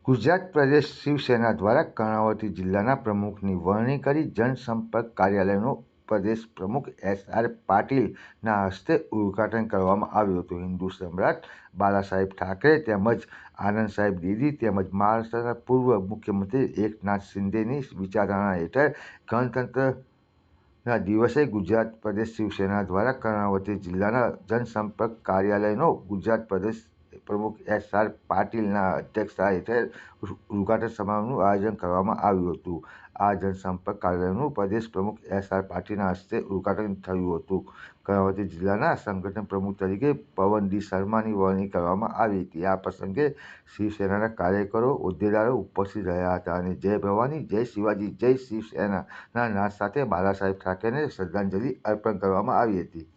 ગુજરાત પ્રદેશ શિવસેના દ્વારા કર્ણાવતી જિલ્લાના પ્રમુખની વરણી કરી જનસંપર્ક કાર્યાલયનું પ્રદેશ પ્રમુખ એસ.આર. પાટીલના હસ્તે ઉદ્ઘાટન કરવામાં આવ્યું હતું. હિન્દુ સમ્રાટ બાળાસાહેબ ઠાકરે તેમજ આનંદ સાહેબ દીદી તેમજ મહારાષ્ટ્રના પૂર્વ મુખ્યમંત્રી એકનાથ શિંદેની વિચારધારા હેઠળ ગણતંત્રના દિવસે ગુજરાત પ્રદેશ શિવસેના દ્વારા કર્ણાવતી જિલ્લાના જનસંપર્ક કાર્યાલયનો ગુજરાત પ્રદેશ પ્રમુખ એસ.આર. પાટીલના અધ્યક્ષતા હેઠળ ઉદ્ઘાટન સમારોહનું આયોજન કરવામાં આવ્યું હતું. આ જનસંપર્ક કાર્યાલયનું પ્રદેશ પ્રમુખ એસ.આર. પાટીલના હસ્તે ઉદ્ઘાટન થયું હતું. કર્ણાવતી જિલ્લાના સંગઠન પ્રમુખ તરીકે પવન ડી. શર્માની વરણી કરવામાં આવી હતી. આ પ્રસંગે શિવસેનાના કાર્યકરો, હોદ્દેદારો ઉપસ્થિત રહ્યા હતા અને જય ભવાની, જય શિવાજી, જય શિવસેનાના નાદ સાથે બાળાસાહેબ ઠાકરેને શ્રદ્ધાંજલિ અર્પણ કરવામાં આવી હતી.